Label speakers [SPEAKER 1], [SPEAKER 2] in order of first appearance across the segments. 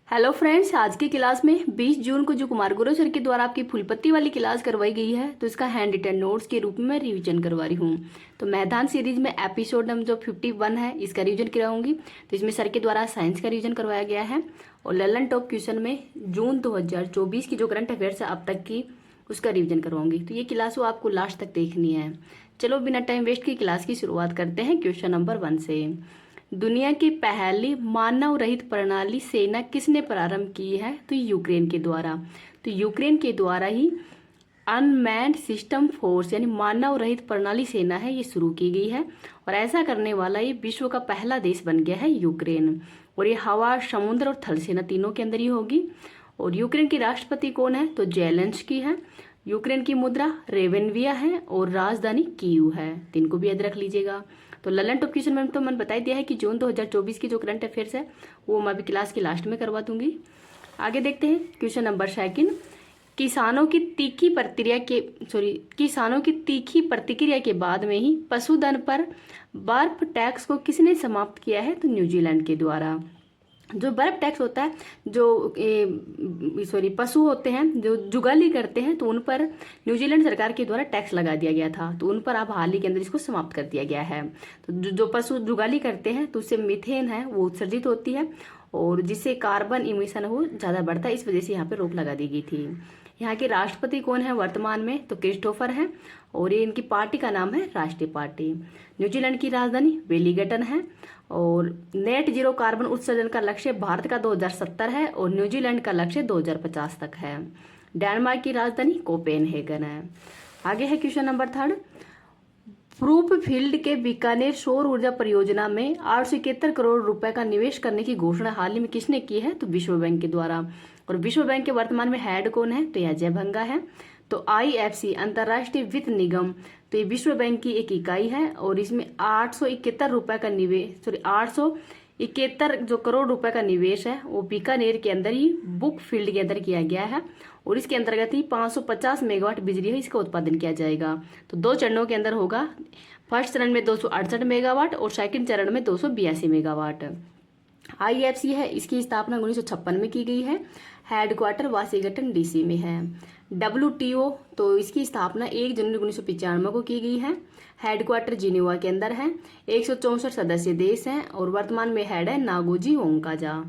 [SPEAKER 1] Hello friends, आज की class में 20 जून को जो कुमार गुरु सर के द्वारा आपकी फुलपत्ती वाली क्लास करवाई गई है, तो इसका हैंड रिटन नोट्स के रूप में मैं रिवीजन करवा रही हूँ। तो मैदान सीरीज में एपिसोड नंबर जो 51 है इसका रिवीजन कराऊंगी। तो इसमें सर के द्वारा साइंस का रिवीजन करवाया गया है और ललन टॉप क्वेश्चन में जून 2024 की जो करंट अफेयर्स है अब तक की उसका रिविजन करवाऊंगी। तो ये क्लास वो आपको लास्ट तक देखनी है। चलो बिना टाइम वेस्ट की क्लास की शुरुआत करते हैं क्वेश्चन नंबर 1 से। दुनिया की पहली मानव रहित प्रणाली सेना किसने प्रारंभ की है? तो यूक्रेन के द्वारा। तो यूक्रेन के द्वारा ही अनमैन्ड सिस्टम फोर्स यानी मानव रहित प्रणाली सेना है ये शुरू की गई है और ऐसा करने वाला ये विश्व का पहला देश बन गया है यूक्रेन। और ये हवा, समुद्र और थल सेना तीनों के अंदर ही होगी। और यूक्रेन की राष्ट्रपति कौन है? तो जेलेंस्की है। यूक्रेन की मुद्रा रेवेनविया है और राजधानी कीव है। तीन को भी याद रख लीजिएगा। तो ललन टॉप क्वेश्चन में तो मैंने बता दिया है कि जून 2024 की जो करंट अफेयर्स है वो मैं अभी क्लास की लास्ट में करवा दूंगी। आगे देखते हैं क्वेश्चन नंबर 2। किसानों की तीखी प्रतिक्रिया के बाद में ही पशुधन पर बर्फ टैक्स को किसने समाप्त किया है? तो न्यूजीलैंड के द्वारा। जो बर्फ टैक्स होता है, जो पशु होते हैं जो जुगाली करते हैं, तो उन पर न्यूजीलैंड सरकार के द्वारा टैक्स लगा दिया गया था। तो उन पर अब हाल ही के अंदर इसको समाप्त कर दिया गया है। तो जो पशु जुगाली करते हैं तो उससे मीथेन है वो उत्सर्जित होती है और जिससे कार्बन इमिशन वो ज़्यादा बढ़ता है। इस वजह से यहाँ पे रोक लगा दी गई थी। यहाँ के राष्ट्रपति कौन है वर्तमान में? तो क्रिस्टोफर है और ये इनकी पार्टी का नाम है राष्ट्रीय पार्टी। न्यूजीलैंड की राजधानी वेलिंगटन है और नेट जीरो कार्बन उत्सर्जन का लक्ष्य भारत का 2070 है और न्यूजीलैंड का लक्ष्य 2050 तक है। डेनमार्क की राजधानी कोपेनहेगन है। आगे है क्वेश्चन नंबर 3। ब्रूफील्ड के बीकानेर सौर ऊर्जा परियोजना में 871 करोड़ रुपए का निवेश करने की घोषणा हाल ही में किसने की है? तो विश्व बैंक के द्वारा। और विश्व बैंक के वर्तमान में हेड कौन है? तो अजय भंगा है। तो IFC अंतर्राष्ट्रीय वित्त निगम, तो ये विश्व बैंक की एक इकाई है और इसमें 871 रुपए का निवेश 871 जो करोड़ रुपए का निवेश है वो बीकानेर के अंदर ही बुक फील्ड के अंदर किया गया है और इसके अंतर्गत ही 550 मेगावाट बिजली है इसका उत्पादन किया जाएगा। तो 2 चरणों के अंदर होगा। फर्स्ट चरण में 268 मेगावाट और सेकंड चरण में 282 मेगावाट। IFC है, इसकी स्थापना 1956 में की गई है। हेडक्वार्टर वाशिंगटन DC में है। WTO, तो इसकी स्थापना 1 जनवरी 1995 को की गई है। हेडक्वार्टर जिनेवा के अंदर है। 164 सदस्य देश हैं और वर्तमान में हेड है नागोजी ओंकाजा।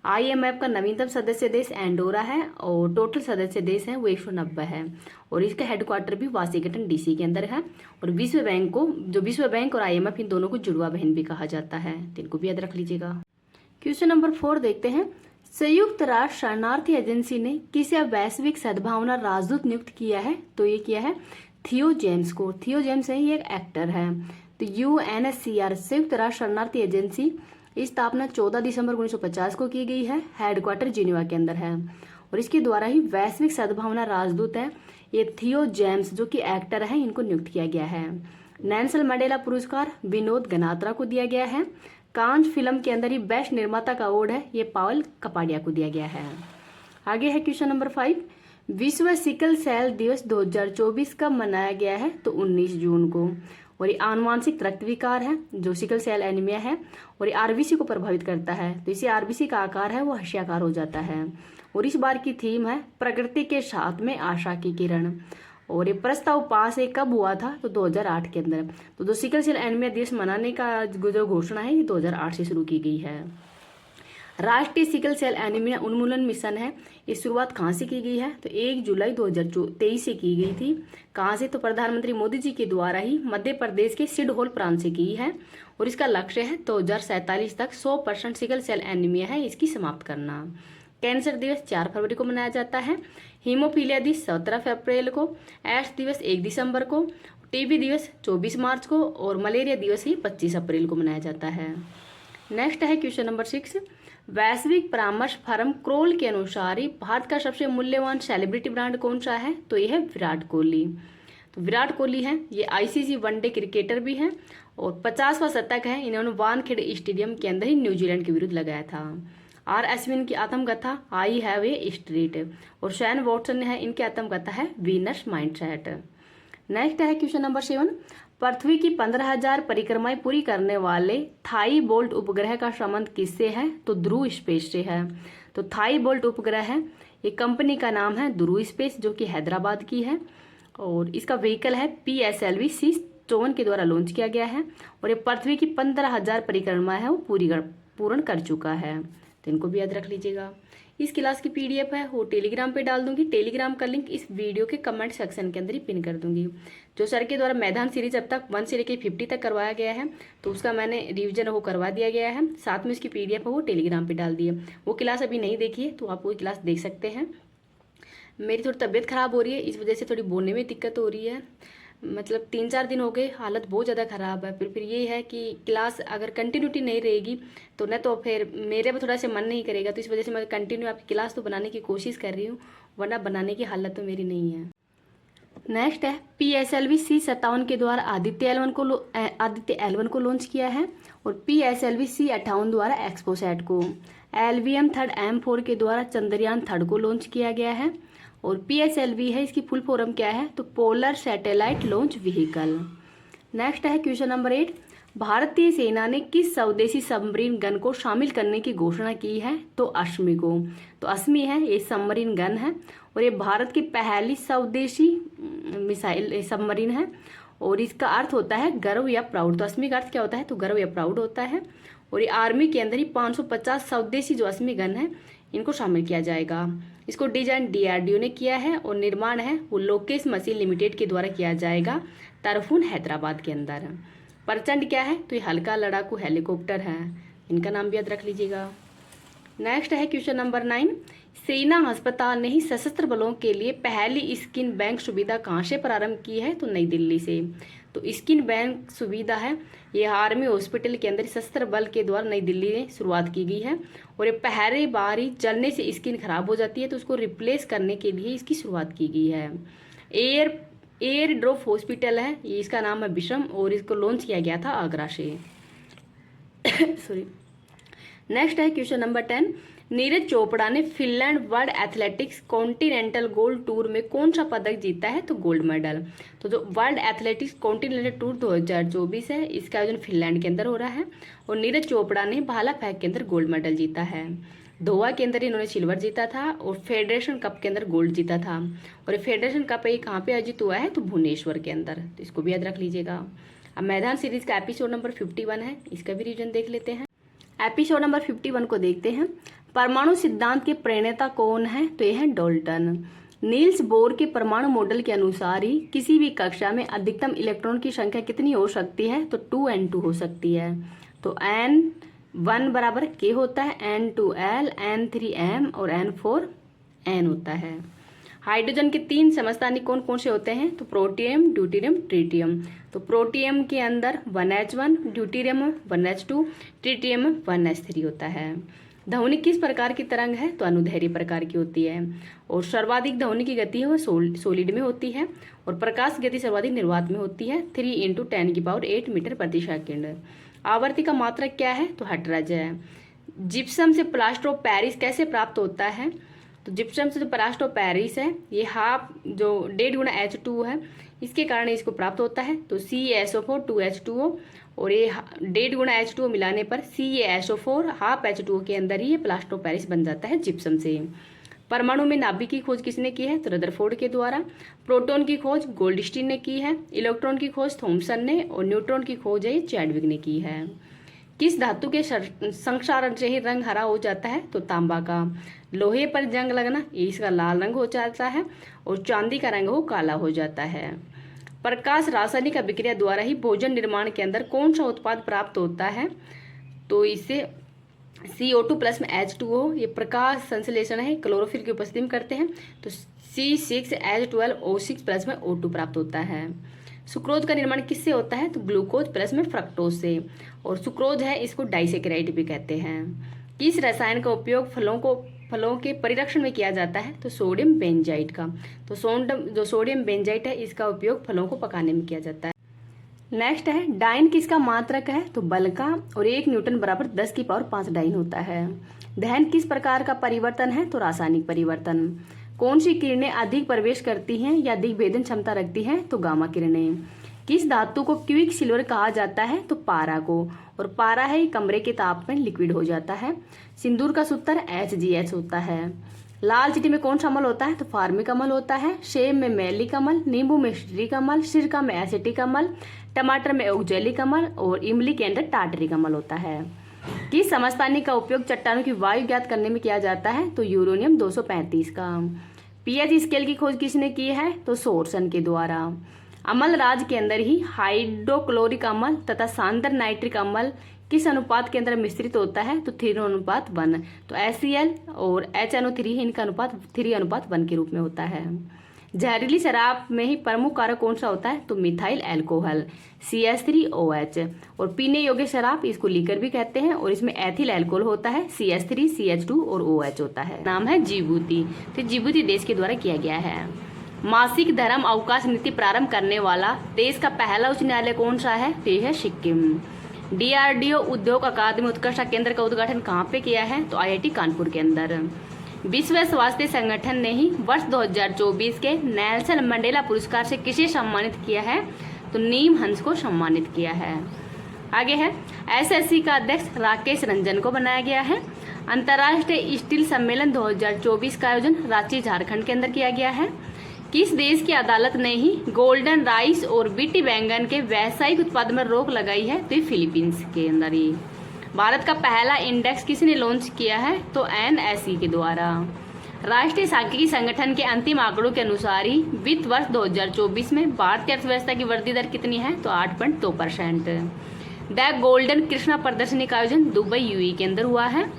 [SPEAKER 1] IMF का नवीनतम सदस्य देश एंडोरा है और टोटल सदस्य देश हैं वो 190 है और इसका हेडक्वार्टर भी वाशिंगटन DC के अंदर है। और विश्व बैंक और IMF इन दोनों को जुड़वा बहन भी कहा जाता है। तो इनको भी याद रख लीजिएगा। क्वेश्चन नंबर 4 देखते हैं। संयुक्त राष्ट्र शरणार्थी एजेंसी ने किसे वैश्विक सद्भावना राजदूत नियुक्त किया है? तो ये किया है थियो जेम्स को। थियो जेम्स है, ये एक एक्टर है। तो UNHCR संयुक्त राष्ट्र शरणार्थी एजेंसी की स्थापना 14 दिसंबर 1950 को की गई है। हेडक्वार्टर जिनेवा के अंदर है और इसके द्वारा ही वैश्विक सद्भावना राजदूत है ये थियो जेम्स जो कि एक्टर है, इनको नियुक्त किया गया है। नेल्सन मंडेला पुरस्कार विनोद गनात्रा को दिया गया है। कांच फिल्म के अंदर ही बेस्ट निर्माता का अवार्ड है ये पावल कपाडिया को दिया गया है। आगे है क्वेश्चन नंबर 5। विश्व सिकल सेल दिवस 2024 कब मनाया गया है? तो 19 जून को। और ये आनुवांशिक रक्त विकार है जो सिकल सेल एनीमिया है और ये RBC को प्रभावित करता है। तो इसे RBC का आकार है वो हर्षाकार हो जाता है। और इस बार की थीम है प्रकृति के साथ में आशा की किरण। और ये प्रस्ताव पास है कब हुआ था? तो 2008 के अंदर। तो जो सिकल सेल एनीमिया दिवस मनाने का जो घोषणा है ये 2008 से शुरू की गई है। राष्ट्रीय सिकल सेल एनीमिया उन्मूलन मिशन है, ये शुरुआत कहाँ से की गई है? तो 1 जुलाई 2023 से की गई थी। कहाँ से? तो प्रधानमंत्री मोदी जी के द्वारा ही मध्य प्रदेश के सिडहोल प्रांत से की है और इसका लक्ष्य है 2047 तक 100% सिकल सेल एनीमिया है इसकी समाप्त करना। कैंसर दिवस 4 फरवरी को मनाया जाता है। हीमोफीलिया दिवस 17 अप्रैल को। एड्स दिवस 1 दिसंबर को। TB दिवस 24 मार्च को और मलेरिया दिवस ही 25 अप्रैल को मनाया जाता है। नेक्स्ट है क्वेश्चन नंबर 6। वैश्विक परामर्श फर्म क्रोल के अनुसार ही भारत का सबसे मूल्यवान सेलिब्रिटी ब्रांड कौन सा है? तो ये है विराट कोहली। तो विराट कोहली है ये ICC वनडे क्रिकेटर भी हैं और 50वां शतक है इन्होंने वानखेड़े स्टेडियम के अंदर ही न्यूजीलैंड के विरुद्ध लगाया था। R अश्विन की आत्मकथा आई हैव ए स्ट्रीट और शैन वॉटसन है इनकी आत्मकथा है वीनस माइंडसेट। नेक्स्ट है क्वेश्चन नंबर 7। पृथ्वी की 15,000 परिक्रमाएं पूरी करने वाले थाई बोल्ट उपग्रह का संबंध किससे है? तो ध्रुव स्पेस से है। तो थाई बोल्ट उपग्रह है, ये कंपनी का नाम है ध्रुव स्पेस, जो कि हैदराबाद की है, और इसका व्हीकल है PSLV C54 के द्वारा लॉन्च किया गया है, और ये पृथ्वी की 15,000 परिक्रमा है वो पूर्ण कर चुका है। तो इनको भी याद रख लीजिएगा। इस क्लास की PDF है वो टेलीग्राम पे डाल दूंगी। टेलीग्राम का लिंक इस वीडियो के कमेंट सेक्शन के अंदर ही पिन कर दूंगी। जो सर के द्वारा मैदान सीरीज अब तक 1 से लेकर 50 तक करवाया गया है, तो उसका मैंने रिवीजन वो करवा दिया गया है, साथ में उसकी PDF है वो टेलीग्राम पे डाल दी है। वो क्लास अभी नहीं देखी है तो आप वो क्लास देख सकते हैं। मेरी थोड़ी तबीयत खराब हो रही है, इस वजह से थोड़ी बोलने में दिक्कत हो रही है। मतलब 3-4 दिन हो गए, हालत बहुत ज़्यादा ख़राब है। फिर ये है कि क्लास अगर कंटिन्यूटी नहीं रहेगी तो न तो फिर मेरे पे थोड़ा सा मन नहीं करेगा, तो इस वजह से मैं कंटिन्यू आपकी क्लास तो बनाने की कोशिश कर रही हूँ, वरना बनाने की हालत तो मेरी नहीं है। नेक्स्ट है PSLV C57 के द्वारा आदित्य L1 को लॉन्च किया है, और PSLV C58 द्वारा एक्सपोसैट को। LVM 3 M4 के द्वारा चंद्रयान 3 को लॉन्च किया गया है, और PSLV है, इसकी फुल फॉर्म क्या है? तो polar satellite launch vehicle. Next है क्वेश्चन नंबर 8, भारतीय सेना ने किस स्वदेशी सबमरीन गन को शामिल करने की घोषणा की है? तो अश्मि को। तो अश्मि है, ये सबमरीन गन है, और ये भारत की पहली स्वदेशी मिसाइल सबमरीन है, और इसका अर्थ होता है गर्व या प्राउड। तो अश्मि का अर्थ क्या होता है? तो गर्व या प्राउड होता है, और ये आर्मी के अंदर ही 550 स्वदेशी जो अश्मि गन है इनको शामिल किया जाएगा। इसको डिजाइन DRDO ने किया है, और निर्माण है वो लोकेश मशीन लिमिटेड के द्वारा किया जाएगा, तरफून हैदराबाद के अंदर। प्रचंड क्या है? तो ये हल्का लड़ाकू हेलीकॉप्टर है, इनका नाम भी याद रख लीजिएगा। नेक्स्ट है क्वेश्चन नंबर 9, सेना अस्पताल ने ही सशस्त्र बलों के लिए पहली स्किन बैंक सुविधा कहाँ से प्रारंभ की है? तो नई दिल्ली से। तो स्किन बैंक सुविधा है ये आर्मी हॉस्पिटल के अंदर सशस्त्र बल के द्वारा नई दिल्ली में शुरुआत की गई है, और ये पहली बार ही जलने से स्किन खराब हो जाती है तो उसको रिप्लेस करने के लिए इसकी शुरुआत की गई है। एयर ड्रॉप हॉस्पिटल है ये, इसका नाम है विषम, और इसको लॉन्च किया गया था आगरा से। सॉरी। नेक्स्ट है क्वेश्चन नंबर 10, नीरज चोपड़ा ने Finland world athletics continental gold tour में कौन सा पदक जीता है? तो गोल्ड मेडल। तो जो वर्ल्ड एथलेटिक्स कॉन्टिनेंटल टूर 2024 है, इसका आयोजन फिनलैंड के अंदर हो रहा है, और नीरज चोपड़ा ने भाला फेंक के अंदर गोल्ड मेडल जीता है। दोहा के अंदर इन्होंने सिल्वर जीता था, और फेडरेशन कप के अंदर गोल्ड जीता था, और फेडरेशन कप ये कहाँ पे आयोजित हुआ है? तो भुवनेश्वर के अंदर। तो इसको भी याद रख लीजिएगा। अब मैदान सीरीज का एपिसोड नंबर 51 है, इसका भी रिवीजन देख लेते हैं। एपिसोड नंबर 51 को देखते हैं। परमाणु सिद्धांत के प्रणेता कौन है? तो यह है डाल्टन। नील्स बोर के परमाणु मॉडल के अनुसार ही किसी भी कक्षा में अधिकतम इलेक्ट्रॉन की संख्या कितनी हो सकती है? तो 2n2 हो सकती है। तो n1 बराबर k होता है, n2l, n3m और n4n होता है। हाइड्रोजन के 3 समस्थानिक कौन कौन से होते हैं? तो प्रोटियम, ड्यूटेरियम, ट्रिटियम। तो प्रोटियम के अंदर 1h1, deuterium 1h2, tritium 1h3 होता है। ध्वनि किस प्रकार की तरंग है? तो अनुदैर्घ्य प्रकार की होती है, और सर्वाधिक ध्वनि की गति है वो सोलिड में होती है, और प्रकाश गति सर्वाधिक निर्वात में होती है 3 × 10⁸ मीटर प्रति सेकंड। आवर्ती का मात्रक क्या है? तो हर्ट्ज है। जिप्सम से प्लास्टर ऑफ पेरिस कैसे प्राप्त होता है? तो जिप्सम से जो प्लास्टर ऑफ पेरिस है ये हाफ जो 1.5 × H2 है, इसके कारण इसको प्राप्त होता है। तो CaSO4 2H2O, और ये 1.5 × H2O मिलाने पर CaSO4 हाफ H2O के अंदर ही ये प्लास्टर ऑफ पेरिस बन जाता है जिप्सम से। परमाणु में नाभिक की खोज किसने की है? तो रदरफोर्ड के द्वारा। प्रोटॉन की खोज गोल्डस्टीन ने की है, इलेक्ट्रॉन की खोज थॉमसन ने, और न्यूट्रॉन की खोज है चैडविक ने की है। किस धातु के संक्षारण से ही रंग हरा हो जाता है? तो तांबा का। लोहे पर जंग लगना ये इसका लाल रंग हो जाता है, और चांदी का रंग वो काला हो जाता है। प्रकाश रासायनिक अभिक्रिया द्वारा ही भोजन निर्माण के अंदर कौन सा उत्पाद प्राप्त होता है? तो इससे CO2 प्लस में H2O ये प्रकाश संश्लेषण है, क्लोरोफिल की उपस्थिति में करते हैं, तो C6H12O6 प्लस में O2 प्राप्त होता है। सुक्रोज का निर्माण किससे होता है? तो ग्लूकोज प्लस में फ्रक्टोज से, और सुक्रोज है इसको डाइसेकेराइड भी कहते हैं। किस रसायन का उपयोग फलों के परिरक्षण में किया जाता है? तो सोडियम बेंजाइट का। तो सोडियम बेंजाइट है इसका उपयोग फलों को पकाने में किया जाता है। नेक्स्ट है डाइन किसका मात्रक है? तो बल का, और 1 न्यूटन बराबर 10⁵ डाइन होता है। दहन किस प्रकार का परिवर्तन है? तो रासायनिक परिवर्तन। कौन सी किरणें अधिक प्रवेश करती हैं या अधिक भेदन क्षमता रखती हैं? तो गामा किरणें। किस धातु को क्विक सिल्वर कहा जाता है? तो पारा को। और पारा है कमरे के ताप में लिक्विड हो जाता है। सिंदूर का सूत्र HGH होता है। लाल चीटी में कौन सा अम्ल होता है? तो फार्मिक अम्ल होता है। सेब में मैलिक अम्ल, नींबू में सिट्रिक अम्ल, सिरका में एसिटिक अम्ल, टमाटर में ऑक्जेलिक अम्ल और इमली के अंदर टार्टरिक अम्ल होता है। किस समस्थानिक का उपयोग चट्टानों की वायु ज्ञात करने में किया जाता है? तो यूरेनियम 235 का। पीएच स्केल की खोज किसने की है? तो सोर्सन के द्वारा। अम्ल राज के अंदर ही हाइड्रोक्लोरिक अम्ल तथा सांद्र नाइट्रिक अम्ल किस अनुपात के अंदर मिश्रित होता है? तो 3:1। तो HCl और HNO3 इनका अनुपात 3:1 के रूप में होता है। जहरीली शराब में ही प्रमुख कारक कौन सा होता है? तो मिथाइल अल्कोहल CH3OH। और पीने योग्य शराब इसको लीकर भी कहते हैं और इसमें एथिल अल्कोहल होता है CH3 CH2 और OH होता है। नाम है जिबूती। तो जिबूती देश के द्वारा किया गया है। मासिक धर्म अवकाश नीति प्रारंभ करने वाला देश का पहला उच्च न्यायालय कौन सा है? तो यह है सिक्किम। DRDO उद्योग अकादमी उत्कृष्ट केंद्र का उद्घाटन कहाँ पे किया है? तो IIT कानपुर के अंदर। विश्व स्वास्थ्य संगठन ने ही वर्ष 2024 के नेल्सन मंडेला पुरस्कार से किसे सम्मानित किया है? तो नीम हंस को सम्मानित किया है। आगे है SSC का अध्यक्ष राकेश रंजन को बनाया गया है। अंतर्राष्ट्रीय स्टील सम्मेलन 2024 का आयोजन रांची झारखंड के अंदर किया गया है। किस देश की अदालत ने ही गोल्डन राइस और बीटी बैंगन के व्यावसायिक उत्पादन में रोक लगाई है? तो फिलीपींस के अंदर ही। भारत का पहला इंडेक्स किसने लॉन्च किया है? तो NSE के द्वारा। राष्ट्रीय सांख्यिकी संगठन के अंतिम आंकड़ों के अनुसार ही वित्त वर्ष 2024 में भारतीय अर्थव्यवस्था की वृद्धि दर कितनी है? तो 8.2%। द गोल्डन कृष्णा प्रदर्शनी का आयोजन दुबई UAE के अंदर हुआ है।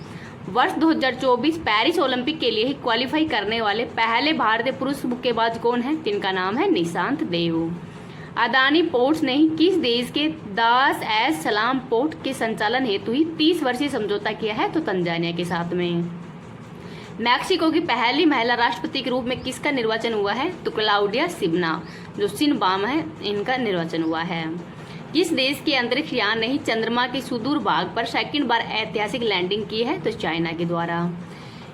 [SPEAKER 1] वर्ष 2024 पेरिस ओलंपिक के लिए ही क्वालिफाई करने वाले पहले भारतीय पुरुष मुक्केबाज कौन है? जिनका नाम है निशांत देव। अदानी पोर्ट्स ने किस देश के दास एस सलाम पोर्ट के संचालन हेतु ही 30 वर्षीय समझौता किया है? तो तंजानिया के साथ में। मैक्सिको की पहली महिला राष्ट्रपति के रूप में किसका निर्वाचन हुआ है? तो क्लाउडिया शिवना, जो शिनबाम है, इनका निर्वाचन हुआ है। किस देश के अंतरिक्ष यान ने ही चंद्रमा के सुदूर भाग पर सेकंड बार ऐतिहासिक लैंडिंग की है? तो चाइना के द्वारा।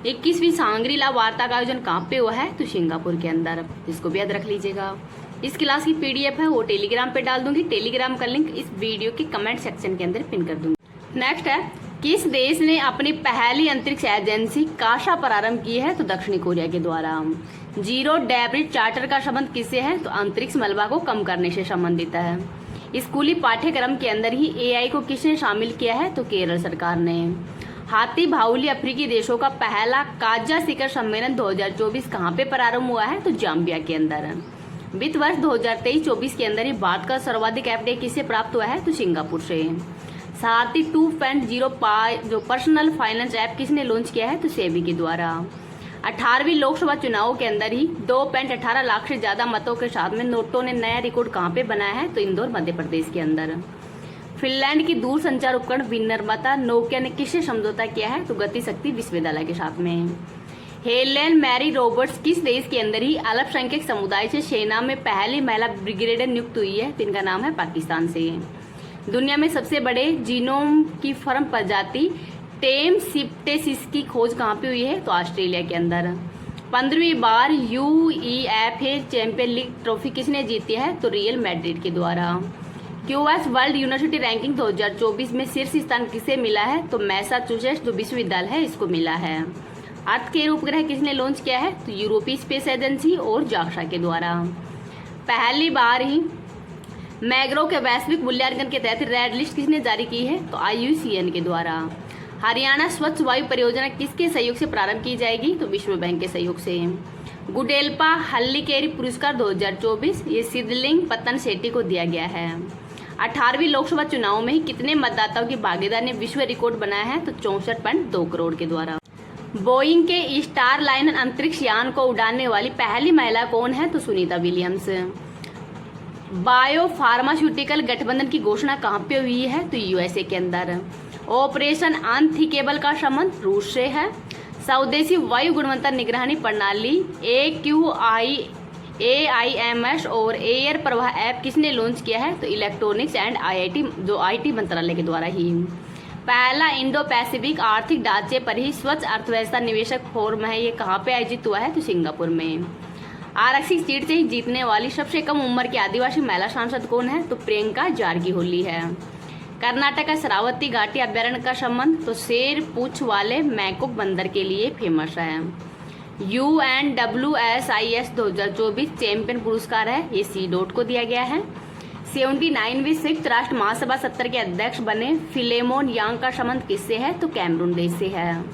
[SPEAKER 1] 21वीं सांग्रीला वार्ता का आयोजन कहाँ पे हुआ है? तो सिंगापुर के अंदर। इसको भी याद रख लीजिएगा। इस क्लास की PDF है वो टेलीग्राम पे डाल दूंगी। टेलीग्राम का लिंक इस वीडियो के कमेंट सेक्शन के अंदर पिन कर दूंगी। नेक्स्ट है किस देश ने अपनी पहली अंतरिक्ष एजेंसी काशा प्रारंभ की है? तो दक्षिणी कोरिया के द्वारा। जीरो डेब्रिज चार्टर का संबंध किससे है? तो अंतरिक्ष मलबा को कम करने से संबंधित है। स्कूली पाठ्यक्रम के अंदर ही AI को किसने शामिल किया है? तो केरल सरकार ने। हाथी बाहुली अफ्रीकी देशों का पहला काजा शिखर सम्मेलन 2024 कहाँ पे प्रारंभ हुआ है? तो जाम्बिया के अंदर। वित्त वर्ष 2023-24 के अंदर ही भारत का सर्वाधिक FDI किससे प्राप्त हुआ है? तो सिंगापुर से। सारथी 2.0 जो पर्सनल फाइनेंस ऐप किसने लॉन्च किया है? तो सेबी के द्वारा। 18वीं लोकसभा चुनाव के अंदर ही 2.18 लाख से ज्यादा मतों के साथ में नोटों ने नया रिकॉर्ड कहाँ पे बनाया है? तो इंदौर मध्य प्रदेश के अंदर। फिनलैंड की दूर संचार उपकरण विनिर्माता नोकिया ने किससे समझौता किया है? तो गति शक्ति विश्वविद्यालय के साथ में। हेलेन मैरी रॉबर्ट्स किस देश के अंदर ही अल्पसंख्यक समुदाय से सेना में पहली महिला ब्रिगेडियर नियुक्त हुई है? तो इनका नाम है पाकिस्तान से। दुनिया में सबसे बड़े जीनोम की फर्म प्रजाति टेम सिप्टेसिस की खोज कहाँ पे हुई है? तो ऑस्ट्रेलिया के अंदर। 15वीं बार UEFA चैंपियन लीग ट्रॉफी किसने जीती है? तो रियल मैड्रिड के द्वारा। QS वर्ल्ड यूनिवर्सिटी रैंकिंग 2024 में शीर्ष स्थान किसे मिला है? तो मैसाचुसेट्स जो विश्वविद्यालय है इसको मिला है। अर्थ के उपग्रह किसने लॉन्च किया है? तो यूरोपीय स्पेस एजेंसी और जाक्सा के द्वारा। पहली बार ही मैग्रो के वैश्विक मूल्यांकन के तहत रेड लिस्ट किसने जारी की है? तो IUCN के द्वारा। हरियाणा स्वच्छ वायु परियोजना किसके सहयोग से प्रारंभ की जाएगी? तो विश्व बैंक के सहयोग से। गुडेल्पा हल्लीकेरी पुरस्कार 2024 ये सिद्धलिंग पतन शेट्टी को दिया गया है। 18वीं लोकसभा चुनाव में ही कितने मतदाताओं की भागीदारी ने विश्व रिकॉर्ड बनाया है? तो 64.2 करोड़ के द्वारा। बोइंग के स्टार लाइनर अंतरिक्ष यान को उड़ाने वाली पहली महिला कौन है? तो सुनीता विलियम्स। बायो फार्मास्यूटिकल गठबंधन की घोषणा कहाँ पे हुई है? तो USA के अंदर। ऑपरेशन अनथिंकेबल का संबंध रूस से है। स्वदेशी वायु गुणवत्ता निगरानी प्रणाली AIMS और एयर प्रवाह ऐप किसने लॉन्च किया है? तो इलेक्ट्रॉनिक्स एंड IT मंत्रालय के द्वारा ही। पहला इंडो पैसिफिक आर्थिक ढांचे पर ही स्वच्छ अर्थव्यवस्था निवेशक फोरम है, ये कहाँ पे आयोजित हुआ है? तो सिंगापुर में। आरक्षित सीट से जीतने वाली सबसे कम उम्र की आदिवासी महिला सांसद कौन है? तो प्रियंका जारकीहोली है। कर्नाटक का शरावती घाटी अभ्यारण्य का संबंध तो शेर पूंछ वाले मैकोक बंदर के लिए फेमस है। UNWSIS 2024 चैंपियन पुरस्कार है, ये C.डॉट को दिया गया है। 79वीं संयुक्त राष्ट्र महासभा 70 के अध्यक्ष बने फिलेमोन यांग का संबंध किससे है? तो कैमरून देश से है।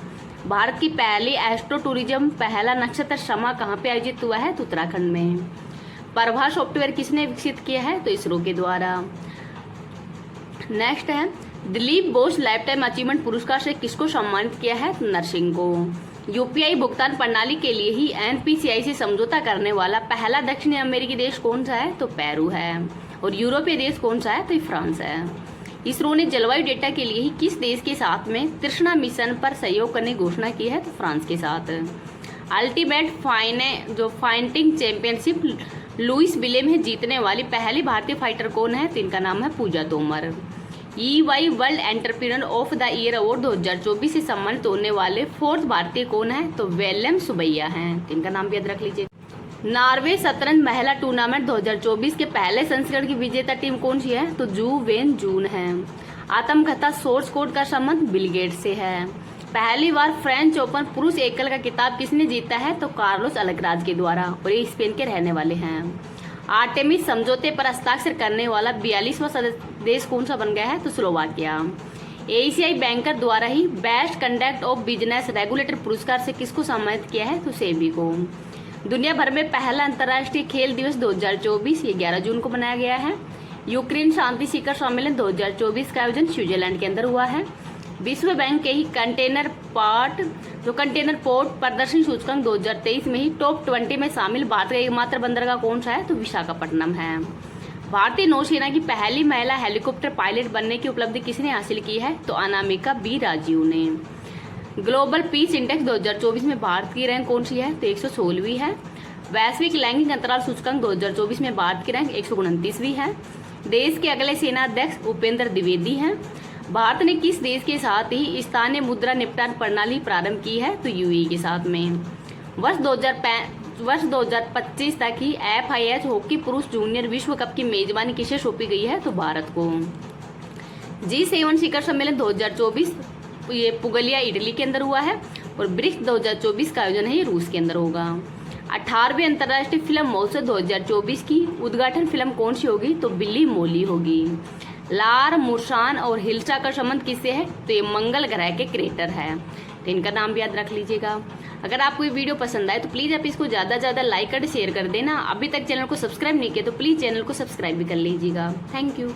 [SPEAKER 1] भारत की पहली एस्ट्रो टूरिज्म पहला नक्षत्र शमा कहाँ पे आयोजित हुआ है? तो उत्तराखंड में। प्रभा सॉफ्टवेयर किसने विकसित किया है? तो इसरो के द्वारा। नेक्स्ट है Dilip Bose life time achievement पुरस्कार से किसको सम्मानित किया है? तो नरसिंह को। UPI भुगतान प्रणाली के लिए ही NPCI से समझौता करने वाला पहला दक्षिणी अमेरिकी देश कौन सा है? तो पेरू है। और यूरोपीय देश कौन सा है? तो फ्रांस है। इसरो ने जलवायु डेटा के लिए ही किस देश के साथ में तृष्णा मिशन पर सहयोग करने की घोषणा की है? तो फ्रांस के साथ। अल्टीमेट फाइटिंग चैंपियनशिप लुइस विले में जीतने वाली पहली भारतीय फाइटर कौन है? तो इनका नाम है Pooja Tomar. EY world entrepreneur of the year award 2024 से सम्मानित होने वाले 4th भारतीय कौन है? तो वेलम सुबैया हैं, इनका नाम भी याद रख लीजिए। नॉर्वे शतरंज महिला टूर्नामेंट 2024 के पहले संस्करण की विजेता टीम कौन सी है? तो जू वेन जून है। आत्मकथा सोर्स कोड का संबंध बिल गेट्स से है। पहली बार फ्रेंच ओपन पुरुष एकल का खिताब किसने जीता है? तो कार्लोस अल्कराज के द्वारा, और ये स्पेन के रहने वाले हैं। आर्टेमिस समझौते पर हस्ताक्षर करने वाला 42वां सदस्य देश कौन सा बन गया है? तो स्लोवाकिया। एशियाई बैंकर द्वारा ही best conduct of business regulator पुरस्कार से किसको सम्मानित किया है? तो सेबी को। दुनिया भर में पहला अंतर्राष्ट्रीय खेल दिवस 2024 ये 11 जून को मनाया गया है। यूक्रेन शांति शिखर सम्मेलन 2024 का आयोजन स्विट्जरलैंड के अंदर हुआ है। विश्व बैंक के ही कंटेनर पोर्ट प्रदर्शन सूचकांक 2023 में ही टॉप 20 में शामिल भारत का एकमात्र बंदरगाह कौन सा है? तो विशाखापट्टनम है। भारतीय नौसेना की पहली महिला हेलीकॉप्टर पायलट बनने की उपलब्धि किसने हासिल की है? तो अनामिका बी राजीव ने। ग्लोबल पीस इंडेक्स 2024 में भारत की रैंक कौन सी है? तो 116वीं है। वैश्विक लैंगिक अंतराल सूचकांक 2024 में भारत की रैंक 129वीं है। देश के अगले सेनाध्यक्ष उपेंद्र द्विवेदी हैं। भारत ने किस देश के साथ ही स्थानीय मुद्रा निपटान प्रणाली प्रारंभ की है? तो UAE के साथ में। वर्ष 2025 तक ही FIH हॉकी पुरुष जूनियर विश्व कप की मेजबानी किसे सौंपी गई है? तो भारत को। G7 शिखर सम्मेलन 2024 ये पुगलिया इटली के अंदर हुआ है, और ब्रिक्स 2024 का आयोजन है ये रूस के अंदर होगा। 18वीं अंतर्राष्ट्रीय फिल्म महोत्सव 2024 की उद्घाटन फिल्म कौन सी होगी? तो बिल्ली मोली होगी। लार मुर्सान और हिल्सा का संबंध किससे है? तो ये मंगल ग्रह के क्रेटर है, तो इनका नाम भी याद रख लीजिएगा। अगर आपको ये वीडियो पसंद आए तो प्लीज़ आप इसको ज़्यादा से ज़्यादा लाइक कर शेयर कर देना। अभी तक चैनल को सब्सक्राइब नहीं किया तो प्लीज़ चैनल को सब्सक्राइब भी कर लीजिएगा। Thank you.